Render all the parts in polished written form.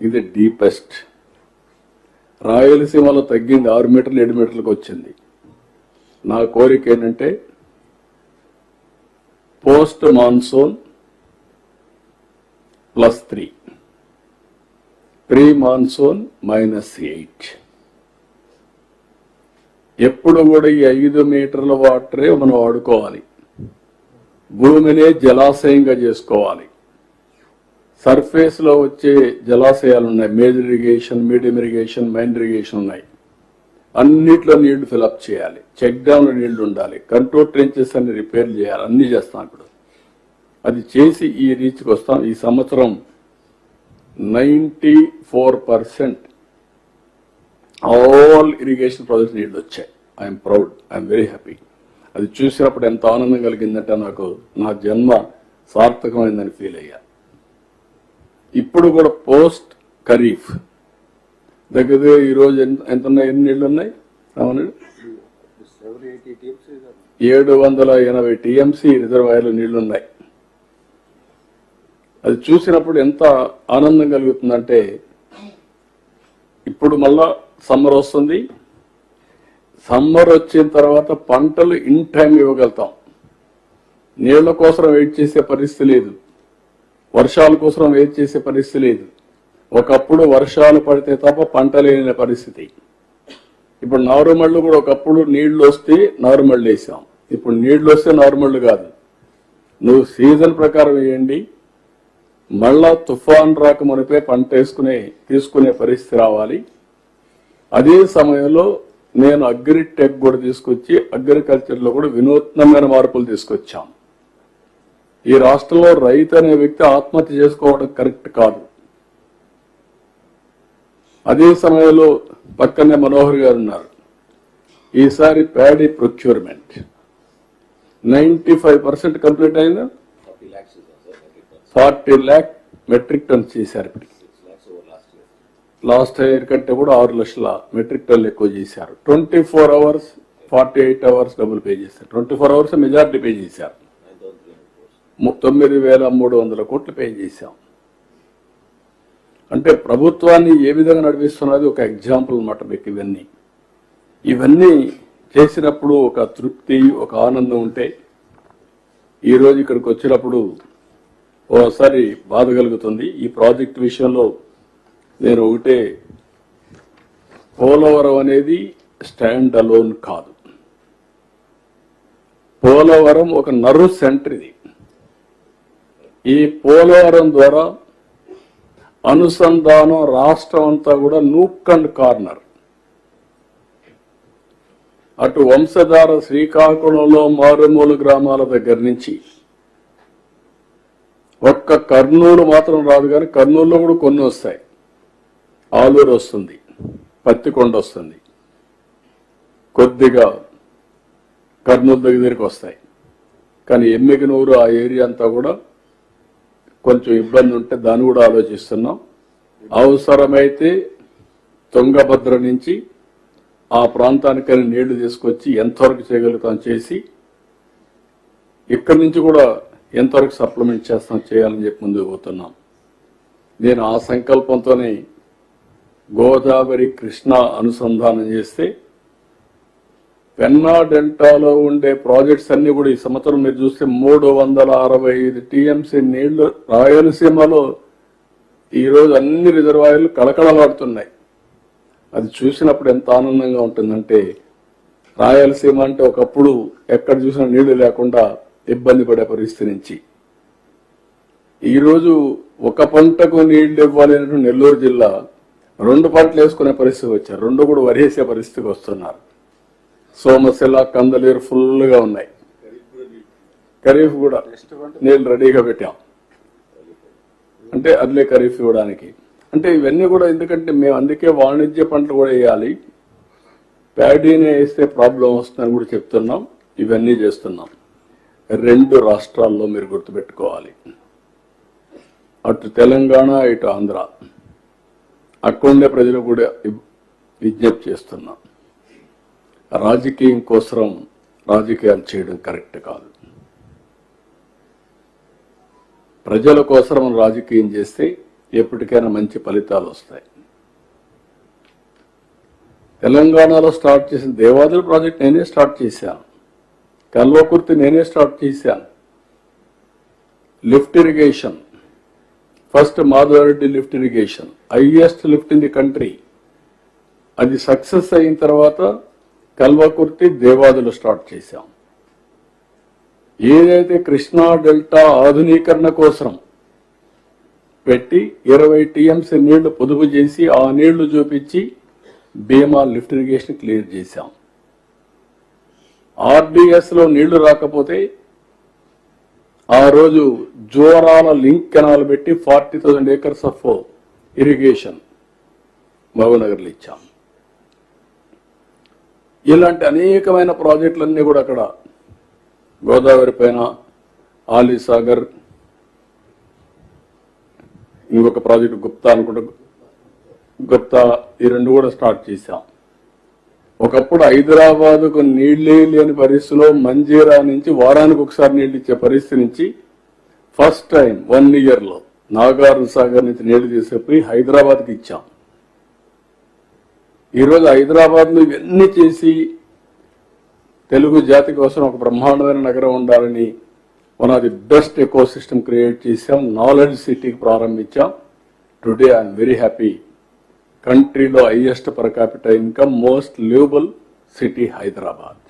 ఇది డీపెస్ట్. రాయలసీమలో తగ్గింది 6 మీటర్లు 7 మీటర్లకు వచ్చింది. నా కోరిక ఏంటంటే పోస్ట్ మాన్సూన్ +3, ప్రీ మాన్సూన్ -8. ఎప్పుడు కూడా ఈ 5 మీటర్ల వాటరే మనం వాడుకోవాలి. భూమినే జలాశయంగా చేసుకోవాలి. సర్ఫేస్ లో వచ్చే జలాశయాలు ఉన్నాయి, major irrigation, medium irrigation, minor irrigation ఉన్నాయి. అన్నిట్లో నీళ్లు ఫిలప్ చేయాలి. చెక్ డ్యామ్ లో నీళ్లు ఉండాలి. కంట్రోల్ ట్రెంచెస్ అన్ని రిపేర్ చేయాలి. అన్ని చేస్తాం ఇప్పుడు. అది చేసి ఈ రీచ్కి వస్తాం. ఈ సంవత్సరం 94% ఆల్ ఇరిగేషన్ ప్రాజెక్ట్స్ నీళ్లు వచ్చాయి. I'm proud, I'm very happy. అది చూసినప్పుడు ఎంత ఆనందం కలిగిందంటే నాకు నా జన్మ సార్థకమైందని ఫీల్ అయ్యా. ఇప్పుడు కూడా పోస్ట్ ఖరీఫ్ దగ్గర ఈరోజు ఎంత ఉన్నాయి, ఎన్ని నీళ్లు ఉన్నాయి? 780 టీఎంసీ రిజర్వాయర్లు నీళ్లున్నాయి. అది చూసినప్పుడు ఎంత ఆనందం కలుగుతుందంటే ఇప్పుడు మళ్ళా సమ్మర్ వస్తుంది. సమ్మర్ వచ్చిన తర్వాత పంటలు ఇన్ టైం ఇవ్వగలుగుతాం. నీళ్ల కోసం వెయిట్ చేసే పరిస్థితి లేదు. వర్షాల కోసం వెయిట్ చేసే పరిస్థితి లేదు. ఒకప్పుడు వర్షాలు పడితే తప్ప పంట లేని పరిస్థితి. ఇప్పుడు నారుమళ్ళు కూడా ఒకప్పుడు నీళ్లు వస్తే నారుమళ్ళు వేసాం. ఇప్పుడు నీళ్లు వస్తే నారుమళ్ళు కాదు. నువ్వు సీజన్ ప్రకారం వేయండి. మళ్ళా తుఫాన్ రాక మునిపే పంట తీసుకునే పరిస్థితి రావాలి. అదే సమయంలో నేను అగ్రిటెక్ కూడా తీసుకొచ్చి అగ్రికల్చర్ లో కూడా వినూత్నమైన మార్పులు తీసుకొచ్చాం. ఈ రాష్ట్రంలో రైతు అనే వ్యక్తి ఆత్మహత్య చేసుకోవడం కరెక్ట్ కాదు. అదే సమయంలో పక్కనే మనోహర్ గారు ఉన్నారు. ఈసారి ప్యాడీ ప్రొక్యూర్మెంట్ 95% కంప్లీట్ అయిందా? 40 lakh మెట్రిక్ టన్స్ చేశారు. లాస్ట్ ఇయర్ కంటే కూడా 6 లక్షల మెట్రిక్ టన్లు ఎక్కువ చేశారు. 24 hours 48 hours డబ్బులు పే చేశారు. 24 hours మెజారిటీ పే చేశారు. 9,300 కోట్లు పే చేశాం. అంటే ప్రభుత్వాన్ని ఏ విధంగా నడిపిస్తున్నది ఒక ఎగ్జాంపుల్ అన్నమాట మీకు. ఇవన్నీ చేసినప్పుడు ఒక తృప్తి, ఒక ఆనందం ఉంటే ఈరోజు ఇక్కడికి వచ్చినప్పుడు ఓసారి బాధ కలుగుతుంది. ఈ ప్రాజెక్ట్ విషయంలో నేను ఒకటే, పోలవరం అనేది స్టాండ్ అలోన్ కాదు. పోలవరం ఒక నర్వ్ సెంటర్. ఇది ఈ పోలవరం ద్వారా అనుసంధానం రాష్ట్రం అంతా కూడా నూక్ అండ్ కార్నర్. అటు వంశధార శ్రీకాకుళంలో మారుమూల గ్రామాల దగ్గర నుంచి ఒక్క కర్నూలు మాత్రం రాదు, కానీ కర్నూలులో కూడా కొన్ని వస్తాయి. ఆలూరు వస్తుంది, పత్తికొండ వస్తుంది, కొద్దిగా కర్నూలు దగ్గరికి వస్తాయి. కానీ ఎమ్మిగనూరు ఆ ఏరియా అంతా కూడా కొంచెం ఇబ్బంది ఉంటే దాన్ని కూడా ఆలోచిస్తున్నాం. అవసరమైతే తుంగభద్ర నుంచి ఆ ప్రాంతానికైనా నీళ్లు తీసుకొచ్చి ఎంతవరకు చేయగలుగుతాం చేసి ఇక్కడి నుంచి కూడా ఎంతవరకు సప్లిమెంట్ చేయాలని చెప్పి ముందుకు పోతున్నాం. నేను ఆ సంకల్పంతోనే గోదావరి కృష్ణ అనుసంధానం చేస్తే పెన్నా డెల్టాలో ఉండే ప్రాజెక్ట్స్ అన్ని కూడా ఈ సంవత్సరం మీరు చూస్తే 365 టీఎంసీ నీళ్లు రాయలసీమలో ఈరోజు అన్ని రిజర్వాయర్లు కళకళలాడుతున్నాయి. అది చూసినప్పుడు ఎంత ఆనందంగా ఉంటుందంటే, రాయలసీమ అంటే ఒకప్పుడు ఎక్కడ చూసినా నీళ్లు లేకుండా ఇబ్బంది పడే పరిస్థితి నుంచి ఈరోజు ఒక పంటకు నీళ్లు ఇవ్వాలి అంటే నెల్లూరు జిల్లా 2 పంటలు వేసుకునే పరిస్థితి వచ్చారు. 2 కూడా వరేసే పరిస్థితికి వస్తున్నారు. సోమశిల, కందలేరు ఫుల్గా ఉన్నాయి. ఖరీఫ్ కూడా నీళ్లు రెడీగా పెట్టాం. అంటే అదిలే ఖరీఫ్ ఇవ్వడానికి. అంటే ఇవన్నీ కూడా ఎందుకంటే మేము అందుకే వాణిజ్య పంటలు కూడా వేయాలి. ప్యాడీని వేస్తే ప్రాబ్లం వస్తుందని కూడా చెప్తున్నాం. ఇవన్నీ చేస్తున్నాం. 2 రాష్ట్రాల్లో మీరు గుర్తుపెట్టుకోవాలి, అటు తెలంగాణ ఇటు ఆంధ్ర. అక్కడుండే ప్రజలు కూడా విజ్ఞప్తి చేస్తున్నాం. రాజకీయం కోసం రాజకీయాలు చేయడం కరెక్ట్ కాదు. ప్రజల కోసం రాజకీయం చేస్తే ఎప్పటికైనా మంచి ఫలితాలు వస్తాయి. తెలంగాణలో స్టార్ట్ చేసిన దేవాదుల ప్రాజెక్ట్ నేనే స్టార్ట్ చేశాను. కల్వకుర్తి నేనే స్టార్ట్ చేశాను. Lift irrigation, first Madhava Reddy lift irrigation, highest lift in the country. అది సక్సెస్ అయిన తర్వాత కల్వకుర్తి దేవాదులు స్టార్ట్ చేశాం. ఏదైతే కృష్ణా డెల్టా ఆధునీకరణ కోసం పెట్టి 20 టీఎంసీ నీళ్లు పొదుపు చేసి ఆ నీళ్లు చూపించి భీమా లిఫ్ట్ ఇరిగేషన్ క్లియర్ చేశాం. ఆర్డీఎస్ లో నీళ్లు రాకపోతే ఆ రోజు జోరాల లింక్ కెనాల్ పెట్టి 40,000 ఏకర్స్ ఆఫ్ ఇరిగేషన్ మహబూబ్నగర్లో ఇచ్చాం. ఇలాంటి అనేకమైన ప్రాజెక్టులన్నీ కూడా అక్కడ గోదావరి పైన ఆలీసాగర్, ఇంకొక ప్రాజెక్టు గుప్తా అనుకుంటా, గుప్తా, ఈ రెండు కూడా స్టార్ట్ చేశాం. ఒకప్పుడు హైదరాబాద్కు నీళ్లే లేని పరిస్థితిలో మంజీరా నుంచి వారానికి ఒకసారి నీళ్లు ఇచ్చే పరిస్థితి నుంచి ఫస్ట్ టైం 1 ఇయర్ లో నాగార్జున సాగర్ నుంచి నీళ్లు తీసుకుపోయి హైదరాబాద్కి ఇచ్చాం. ఈరోజు హైదరాబాద్ లో ఇవన్నీ చేసి తెలుగు జాతి కోసం ఒక బ్రహ్మాండమైన నగరం ఉండాలని one of the best ecosystem create చేశాం. నాలెడ్జ్ సిటీకి ప్రారంభించాం. Today I'm very happy. కంట్రీలో highest per capita income, most livable city Hyderabad,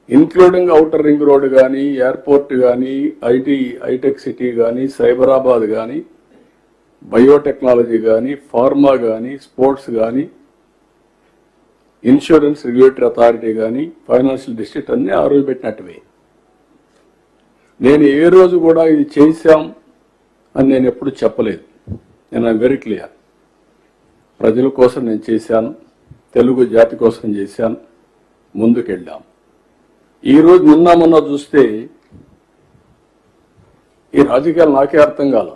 including outer ring road కానీ, ఎయిర్పోర్ట్ కానీ, హైటెక్ సిటీ కానీ, సైబరాబాద్ కానీ, బయోటెక్నాలజీ కానీ, ఫార్మా కానీ, స్పోర్ట్స్ కానీ, ఇన్సూరెన్స్ రెగ్యులేటరీ అథారిటీ కానీ, ఫైనాన్షియల్ డిస్ట్రిక్ట్ అన్ని ఆ రోజు పెట్టినట్టువే. నేను ఏ రోజు కూడా ఇది చేశాం అని నేను ఎప్పుడు చెప్పలేదు. నేను ఐఎమ్ వెరీ క్లియర్. ప్రజల కోసం నేను చేశాను, తెలుగు జాతి కోసం చేశాను, ముందుకెళ్ళాం. ఈరోజు మొన్న చూస్తే ఈ రాజకీయాలు నాకే అర్థం కాల.